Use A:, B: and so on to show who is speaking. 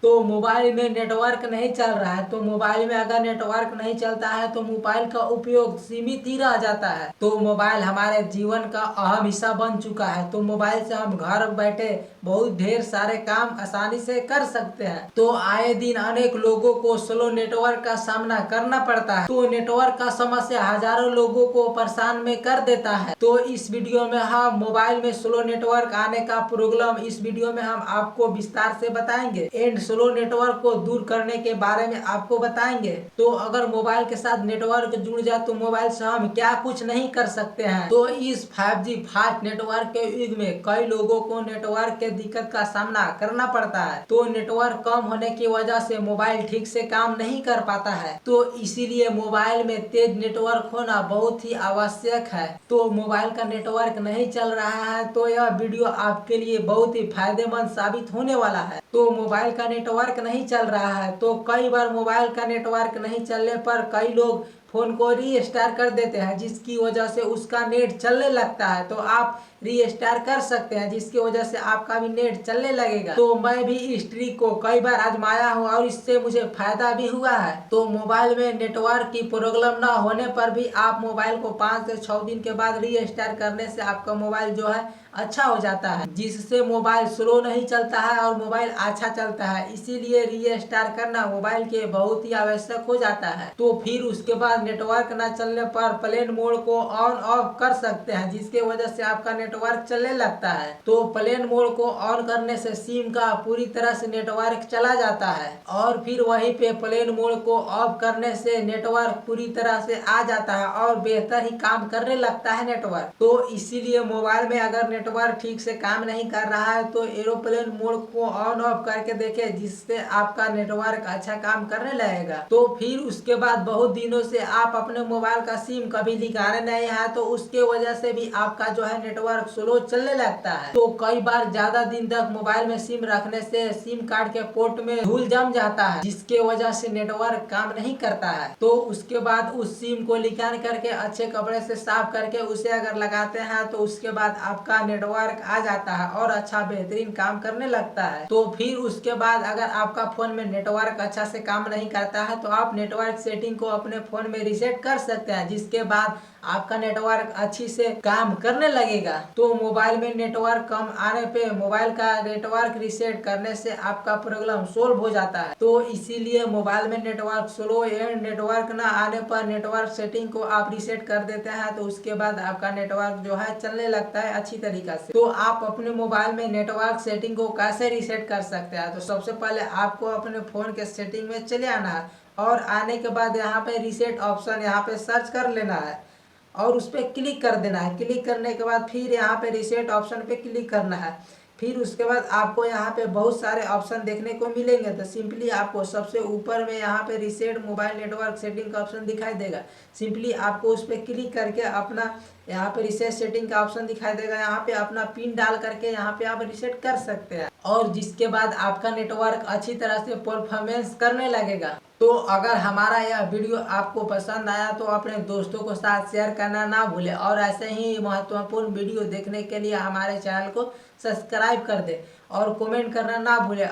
A: तो मोबाइल में नेटवर्क नहीं चल रहा है, तो मोबाइल में अगर नेटवर्क नहीं चलता है तो मोबाइल का उपयोग सीमित ही रह जाता है। तो मोबाइल हमारे जीवन का अहम हिस्सा बन चुका है। तो मोबाइल से हम घर बैठे बहुत ढेर सारे काम आसानी से कर सकते हैं। तो आए दिन अनेक लोगों को स्लो नेटवर्क का सामना करना पड़ता है। तो नेटवर्क का समस्या हजारों लोगों को परेशान में कर देता है। तो इस वीडियो में हम मोबाइल में स्लो नेटवर्क आने का प्रॉब्लम इस वीडियो में हम आपको विस्तार से बताएंगे एंड स्लो नेटवर्क को दूर करने के बारे में आपको बताएंगे। तो अगर मोबाइल के साथ नेटवर्क जुड़ जाए तो मोबाइल से हम क्या कुछ नहीं कर सकते हैं। तो इस 5G फास्ट नेटवर्क के युग में कई लोगों को नेटवर्क के दिक्कत का सामना करना पड़ता है। तो नेटवर्क कम होने की वजह से मोबाइल ठीक से काम नहीं कर पाता है। तो इसीलिए मोबाइल में तेज नेटवर्क होना बहुत ही आवश्यक है। तो मोबाइल का नेटवर्क नहीं चल रहा है तो यह वीडियो आपके लिए बहुत ही फायदेमंद साबित होने वाला है। तो मोबाइल का नेटवर्क नहीं चल रहा है तो कई बार मोबाइल का नेटवर्क नहीं चलने पर कई लोग फोन को रीस्टार्ट कर देते हैं, जिसकी वजह से उसका नेट चलने लगता है। तो आप रीस्टार्ट कर सकते हैं जिसकी वजह से आपका भी नेट चलने लगेगा। तो मैं भी इस ट्रिक को कई बार आजमाया हूँ और इससे मुझे फायदा भी हुआ है। तो मोबाइल में नेटवर्क की प्रॉब्लम ना होने पर भी आप मोबाइल को 5 से 6 दिन के बाद रीस्टार्ट करने से आपका मोबाइल जो है अच्छा हो जाता है, जिससे मोबाइल स्लो नहीं चलता है और मोबाइल अच्छा चलता है। इसीलिए रीस्टार्ट करना मोबाइल के बहुत ही आवश्यक हो जाता है। तो फिर उसके बाद नेटवर्क ना चलने पर प्लेन मोड को ऑन ऑफ कर सकते हैं, जिसके वजह से आपका नेटवर्क चलने लगता है। तो प्लेन मोड को ऑन करने से सिम का पूरी तरह से नेटवर्क चला जाता है और फिर वहीं पे प्लेन मोड को ऑफ करने से नेटवर्क पूरी तरह से आ जाता है और बेहतर ही काम करने लगता है नेटवर्क। तो इसीलिए मोबाइल में अगर नेटवर्क ठीक से काम नहीं कर रहा है तो एरोप्लेन मोड को ऑन ऑफ करके देखें, जिससे आपका नेटवर्क अच्छा काम करने लगेगा। तो फिर उसके बाद बहुत दिनों से आप अपने मोबाइल का सिम कभी निकाले नहीं है तो उसके वजह से भी आपका जो है नेटवर्क स्लो चलने लगता है। तो कई बार ज्यादा दिन तक मोबाइल में सिम रखने से सिम कार्ड के पोर्ट में धूल जम जाता है, जिसके वजह से नेटवर्क काम नहीं करता है। तो उसके बाद उस सिम को निकाल करके अच्छे कपड़े से साफ करके उसे अगर लगाते हैं तो उसके बाद आपका नेटवर्क आ जाता है और अच्छा बेहतरीन काम करने लगता है। तो फिर उसके बाद अगर आपका फोन में नेटवर्क अच्छा से काम नहीं करता है तो आप नेटवर्क सेटिंग को अपने फोन में रीसेट कर सकते हैं, जिसके बाद आपका नेटवर्क अच्छी से काम करने लगेगा। तो मोबाइल में नेटवर्क कम आने पे मोबाइल का नेटवर्क रीसेट करने से आपका प्रॉब्लम सोल्व हो जाता है। तो इसीलिए मोबाइल में नेटवर्क स्लो एंड नेटवर्क ना आने पर नेटवर्क सेटिंग को आप रीसेट कर देते हैं तो उसके बाद आपका नेटवर्क जो है चलने लगता है अच्छी तरीका से। तो आप अपने मोबाइल में नेटवर्क सेटिंग को कैसे रीसेट कर सकते हैं? तो सबसे पहले आपको अपने फोन के सेटिंग में चले आना है और आने के बाद यहाँ पे रीसेट ऑप्शन यहाँ पे सर्च कर लेना है और उस पर क्लिक कर देना है। क्लिक करने के बाद फिर यहाँ पे रीसेट ऑप्शन पे क्लिक करना है। फिर उसके बाद आपको यहाँ पे बहुत सारे ऑप्शन देखने को मिलेंगे। तो सिंपली आपको सबसे ऊपर में यहाँ पे रीसेट मोबाइल नेटवर्क सेटिंग का ऑप्शन दिखाई देगा। सिंपली आपको उस पर क्लिक करके अपना यहाँ पे रीसेट सेटिंग का ऑप्शन दिखाई देगा, यहाँ पे अपना पिन डाल करके यहाँ पे आप रीसेट कर सकते हैं और जिसके बाद आपका नेटवर्क अच्छी तरह से परफॉर्मेंस करने लगेगा। तो अगर हमारा यह वीडियो आपको पसंद आया तो अपने दोस्तों के साथ शेयर करना ना भूलें और ऐसे ही महत्वपूर्ण वीडियो देखने के लिए हमारे चैनल को सब्सक्राइब कर दें और कमेंट करना ना भूलें।